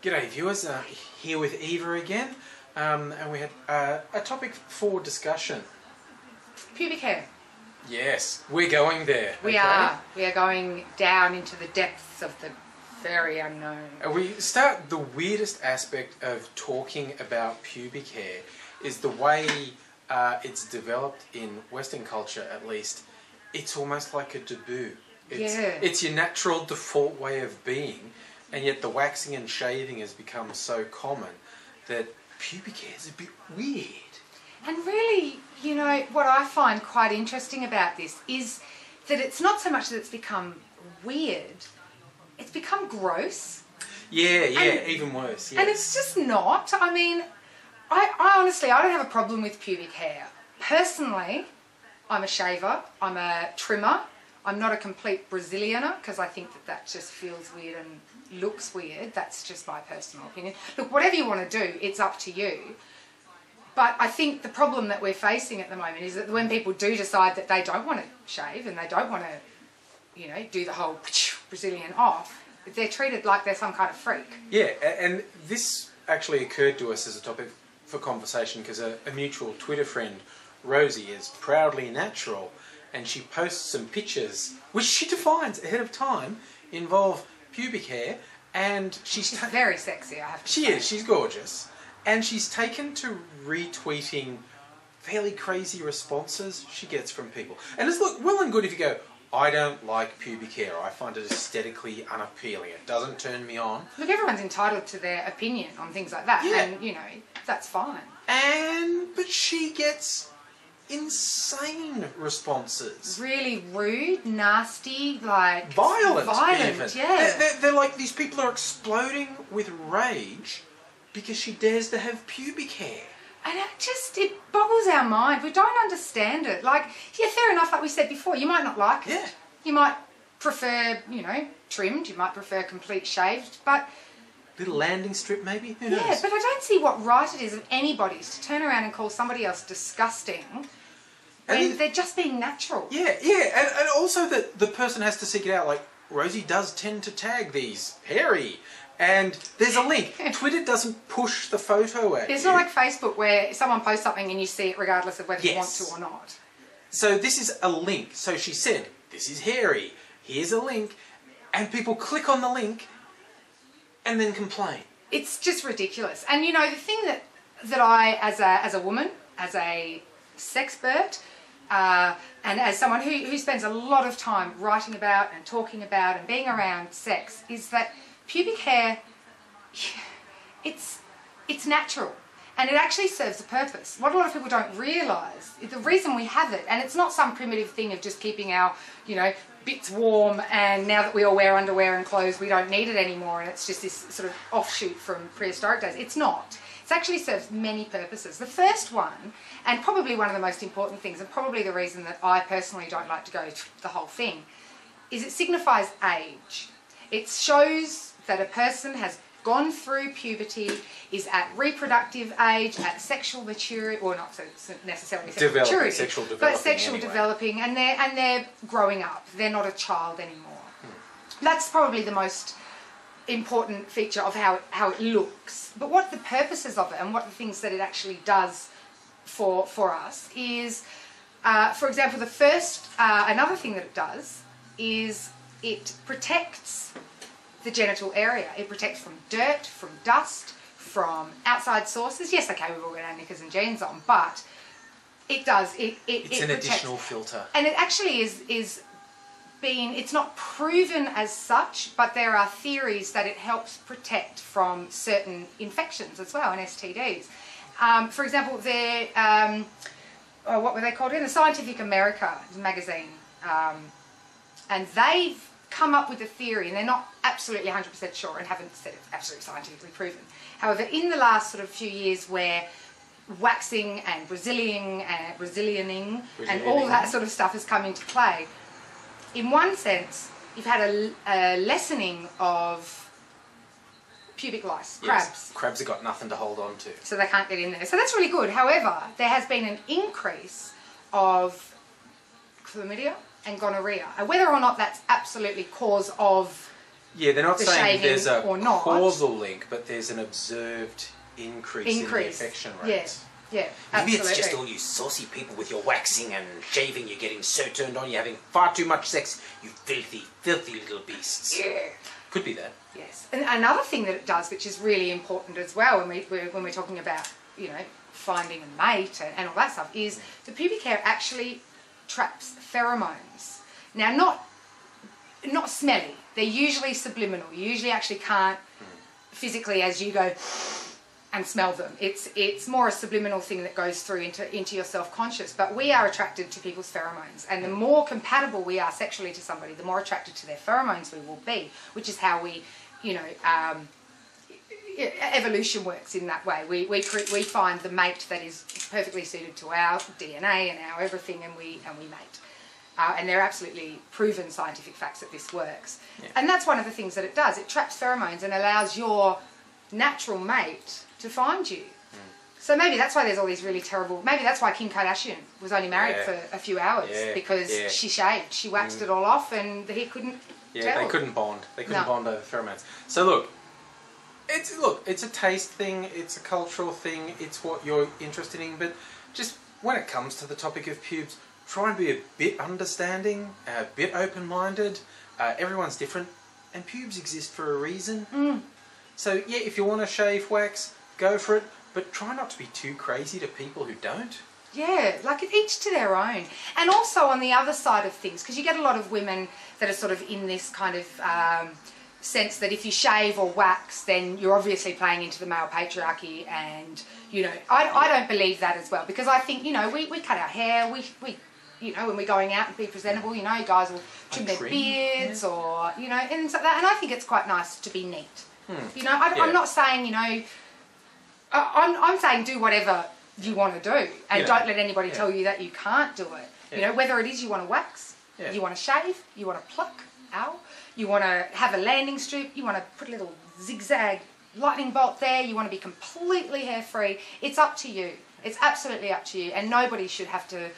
G'day viewers, here with Eva again, and we had a topic for discussion. Pubic hair. Yes, we're going there. We are going down into the depths of the very unknown. We start, the weirdest aspect of talking about pubic hair is the way it's developed in Western culture, at least. It's almost like a taboo. It's your natural default way of being, and yet the waxing and shaving has become so common that pubic hair is a bit weird. And really, you know, what I find quite interesting about this is that it's not so much that it's become weird, it's become gross. Yeah, even worse. Yes. And it's just not. I mean, I honestly, I don't have a problem with pubic hair. Personally, I'm a shaver, I'm a trimmer. I'm not a complete Brazilianer because I think that just feels weird and looks weird. That's just my personal opinion. Look, whatever you want to do, it's up to you. But I think the problem that we're facing at the moment is that when people do decide that they don't want to shave and they don't want to, you know, do the whole Brazilian off, they're treated like they're some kind of freak. Yeah, and this actually occurred to us as a topic for conversation because a mutual Twitter friend, Rosie, is proudly natural. And she posts some pictures, which she defines ahead of time, involve pubic hair, and she's very sexy, I have to say. She is, she's gorgeous. And she's taken to retweeting fairly crazy responses she gets from people. And it's look well and good if you go, I don't like pubic hair, I find it aesthetically unappealing, it doesn't turn me on. Look, everyone's entitled to their opinion on things like that, and you know, that's fine. But she gets insane responses. Really rude, nasty, like... Violent even. Yeah. They're like, these people are exploding with rage because she dares to have pubic hair. And it boggles our mind. We don't understand it. Like, yeah, fair enough, like we said before, you might not like it. Yeah. You might prefer, you know, trimmed, you might prefer complete shaved, but... Little landing strip maybe? Who knows? Yeah, but I don't see what right it is of anybody's to turn around and call somebody else disgusting when they're just being natural. Yeah, and also that the person has to seek it out. Like, Rosie does tend to tag these hairy, and there's a link. Twitter doesn't push the photo at you. It's not like Facebook where someone posts something and you see it regardless of whether you want to or not. So this is a link. So she said, this is hairy, here's a link, and people click on the link and then complain. It's just ridiculous. And you know, the thing that I, as a woman, as a sexpert, and as someone who spends a lot of time writing about and talking about and being around sex, is that pubic hair, it's natural. And it actually serves a purpose. What a lot of people don't realise is the reason we have it, and it's not some primitive thing of just keeping our, you know, bits warm, and now that we all wear underwear and clothes, we don't need it anymore, and it's just this sort of offshoot from prehistoric days. It's not. It actually serves many purposes. The first one, and probably one of the most important things, and probably the reason that I personally don't like to go through the whole thing, is it signifies age. It shows that a person has gone through puberty, is at reproductive age, at sexual maturity, or not so necessarily sexual maturity, but sexual developing, and they're growing up. They're not a child anymore. That's probably the most important feature of how it looks. But what the purposes of it and what the things that it actually does for us is, for example, the first, another thing that it does is it protects the genital area. It protects from dirt, from dust, from outside sources. Yes, okay, we've all got our knickers and jeans on, but it does. It's an additional filter. And it actually it's not proven as such, but there are theories that it helps protect from certain infections as well, and STDs. For example, what were they called in? The Scientific America magazine, and they've come up with a theory, and they're not absolutely 100% sure and haven't said it's absolutely scientifically proven. However, in the last sort of few years where waxing and Brazilianing and all that sort of stuff has come into play, in one sense, you've had a lessening of pubic lice, crabs. Yes, crabs have got nothing to hold on to. So they can't get in there. So that's really good. However, there has been an increase of chlamydia and gonorrhea. And whether or not that's absolutely cause of Yeah, they're not the saying shaving there's a or not. causal link, but there's an observed increase in the infection rates. Yeah, Maybe absolutely. it's just all you saucy people with your waxing and shaving. You're getting so turned on. You're having far too much sex. You filthy, filthy little beasts. Yeah. Could be that. Yes, and another thing that it does, which is really important as well, when we're talking about, you know, finding a mate and all that stuff, is the pubic hair actually traps pheromones. Now, not smelly. They're usually subliminal. You usually actually can't physically, as you go and smell them. It's more a subliminal thing that goes through into your self-conscious. But we are attracted to people's pheromones, and the more compatible we are sexually to somebody, the more attracted to their pheromones we will be, which is how we, you know, evolution works in that way. We find the mate that is perfectly suited to our DNA and our everything, and we mate. And they're absolutely proven scientific facts that this works. Yeah. And that's one of the things that it does. It traps pheromones and allows your natural mate to find you. So maybe that's why there's all these really terrible... Maybe that's why Kim Kardashian was only married for a few hours, because she shaved. She waxed it all off and he couldn't tell. They couldn't bond. They couldn't bond over pheromones. So look, it's a taste thing, it's a cultural thing, it's what you're interested in, but just when it comes to the topic of pubes, try and be a bit understanding, a bit open-minded. Everyone's different, and pubes exist for a reason. So yeah, if you want to shave, wax, go for it, but try not to be too crazy to people who don't. Yeah, like each to their own. And also on the other side of things, because you get a lot of women that are sort of in this kind of sense that if you shave or wax, then you're obviously playing into the male patriarchy, and, you know, I don't believe that as well, because I think, you know, we cut our hair, we you know, when we're going out and be presentable, you know, guys will trim their beards or, you know, and things like that. And I think it's quite nice to be neat. You know, I'm not saying, you know, I'm saying do whatever you want to do, and don't let anybody tell you that you can't do it. You know, whether it is you want to wax, you want to shave, you want to pluck, you want to have a landing strip, you want to put a little zigzag lightning bolt there, you want to be completely hair-free, it's up to you. It's absolutely up to you, and nobody should have to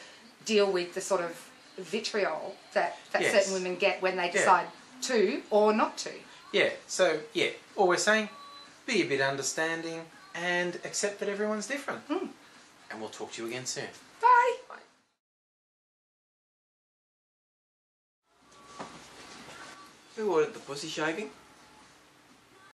deal with the sort of vitriol that certain women get when they decide to or not to. Yeah, so, yeah, all we're saying, be a bit understanding and accept that everyone's different. And we'll talk to you again soon. Bye. Who ordered the pussy shaving?